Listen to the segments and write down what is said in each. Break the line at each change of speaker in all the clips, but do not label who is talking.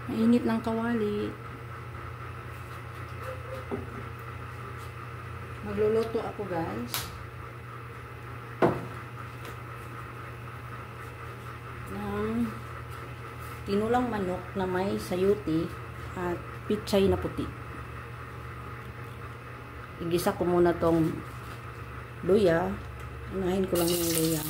Mainit ng kawali. Magluluto ako, guys. Ng tinulang manok na may sayuti at pichay na puti. Igisa ko muna tong luya. Unahin ko lang yung luya.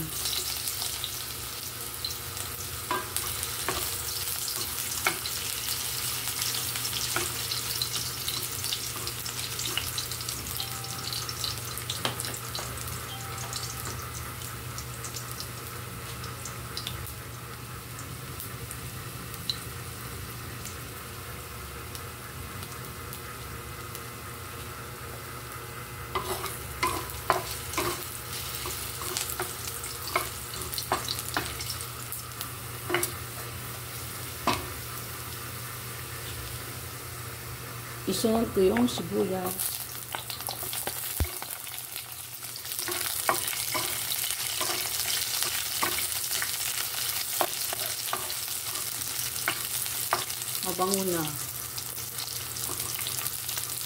Isunod ko yung sibuyas. Mabango na.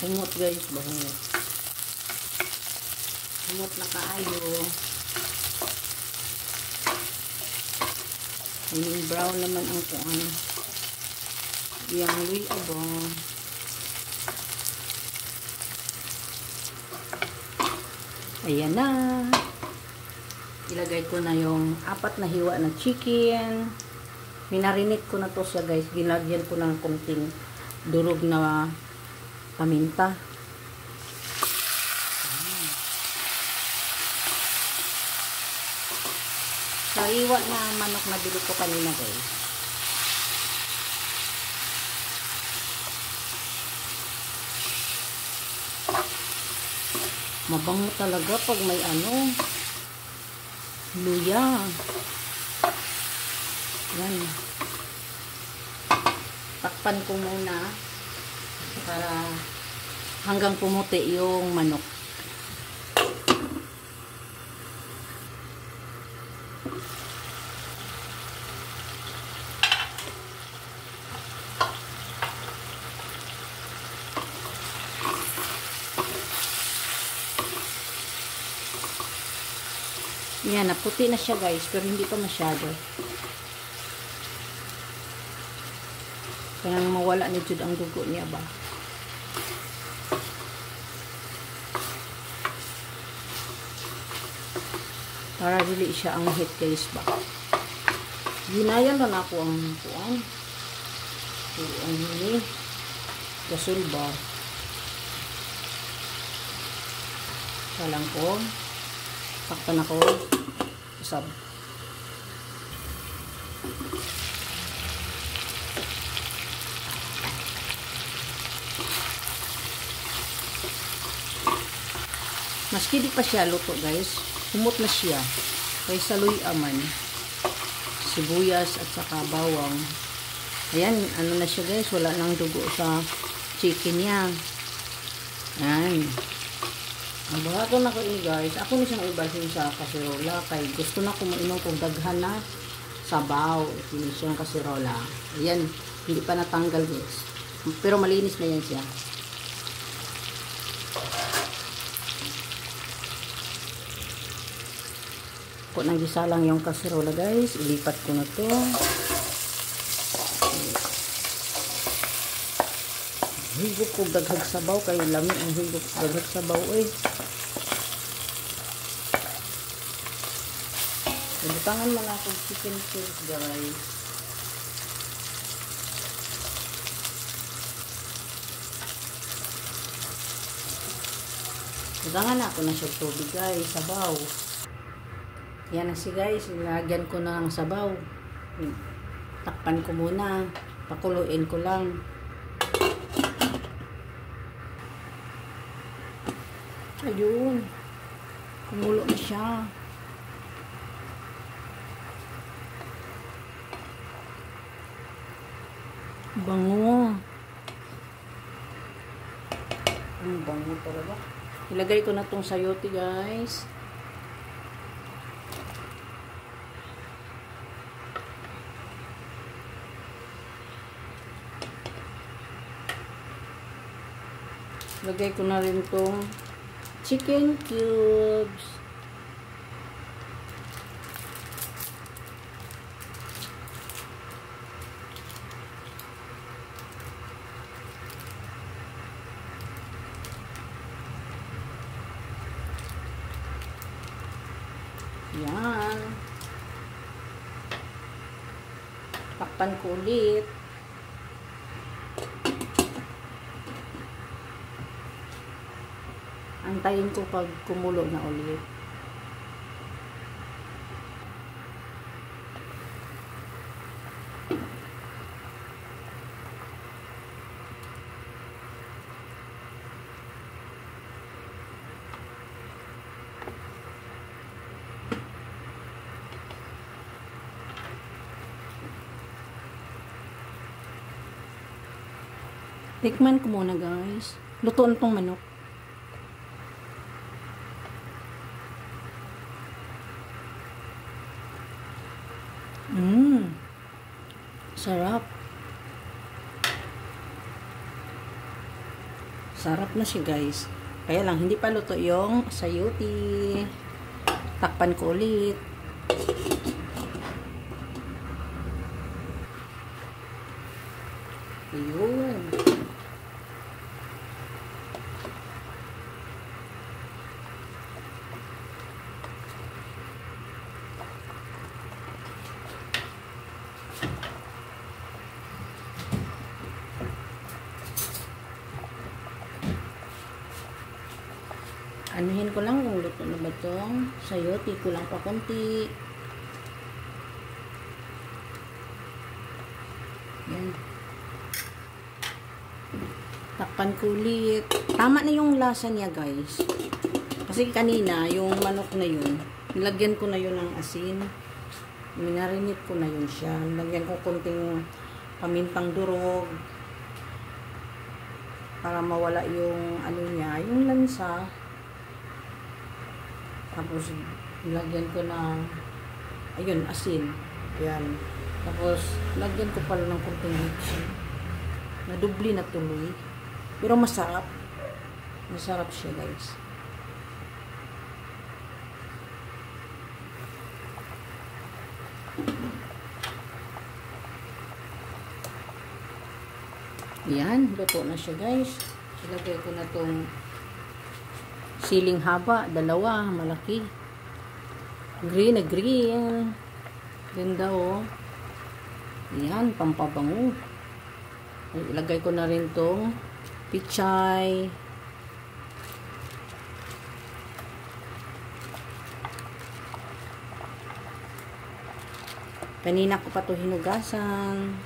Humot, guys, bango. Humot na kaayo. Yung brown naman ang kuan. Yang luya abang. Ayan na. Ilagay ko na yung 4 na hiwa na chicken. Minarinig ko na to siya, guys. Ginagyan ko ng konting durog na paminta. Sariwa na manok na bili ko kanina, guys. Mabango talaga pag may luya. Yan. Takpan ko muna para hanggang pumuti yung manok. Yan, naputi na siya, guys, pero hindi pa masyado. Kaya mawala ni Jude ang dugo niya ba. Para dili siya ang hit, guys, ba. Ginayan lang ako ang kuan. Ang hili. Gasol ba. Salang ko. Takpan ako. Usab. Maski di pa siya luto, guys. Humot na siya. Kaysa luya man. Sibuyas at saka bawang. Ayan, ano na siya, guys. Wala nang dugo sa chicken niya. Ayan. Ang bago na ko ini, guys. Ako na siyang ibalhin sa kasirola. Kay gusto na ko mainom kung daghan na sabaw. Ini siyang kasirola. Ayan. Hindi pa natanggal, guys. Pero malinis na yan siya. Kung nagisa lang yung kasirola, guys, ilipat ko na to. Higop ko daghag sabaw, kayo lami ang higop ko daghag sabaw, eh. Butangan mo na akong chicken sauce, guys. Butangan na ako na siya tubig, guys, sabaw. Yan na siya, guys. Ilagyan ko na ang sabaw. Takpan ko muna. Pakuluin ko lang. Ayun. Kumulo na siya. Bango. Ang bango talaga. Ilagay ko na tong sayote, guys. Lagay ko na rin tong chicken cubes. Yan. Takpan ko ulit. Antayin ko pag kumulo na ulit. Tikman ko muna, guys. Luto na tong manok. Sarap. Sarap na siya, guys. Kaya lang, hindi pa luto yung sayuti. Takpan ko ulit. Ayun. Anuhin ko lang kung luto na ba itong sayote. Kulang pa konti. Yan. Takpan ko ulit. Tama na yung lasa niya, guys. Kasi kanina, yung manok na yun, nilagyan ko na yun ng asin. Minarinit ko na yun siya. Nilagyan ko konting pamintang durog para mawala yung ano niya, yung lansa. Tapos, lagyan ko ng, ayun, asin. Yan. Tapos, lagyan ko pala ng konting mitsin. Nadubli na tuloy. Pero masarap. Masarap siya, guys. Yan. Luto na siya, guys. Ilagay ko na tong siling haba, dalawa, malaki. Green na green. Ganda, oh. Yan, pampabango. Ilagay ko na rin tong pichay. Kanina ko pa to hinugasan.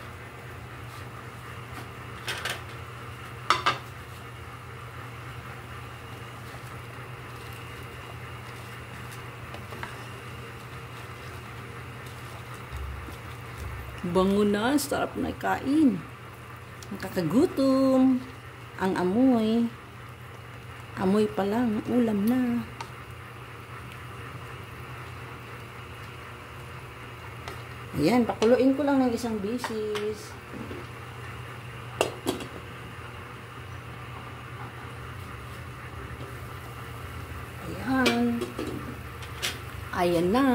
Bango na, sarap na kain. Nakakagutom. Ang amoy. Amoy pa lang, ulam na. Ayan, pakuluin ko lang ng isang bisis. Ayan. Ayan na.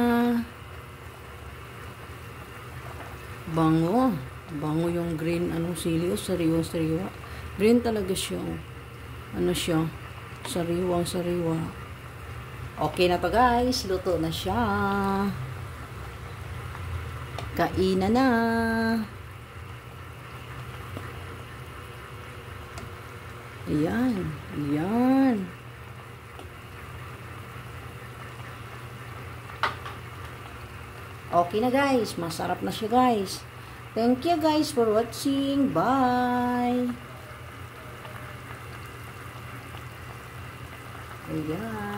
Bango. Bango yung green, anong sili o sariwa-sariwa. Green talaga siya. Ano siya? Sariwang-sariwa. Okay na to, guys. Luto na siya. Kainan na. Ayan. Ayan. Okay na, guys. Masarap na siya, guys. Thank you, guys, for watching. Bye. Ayan.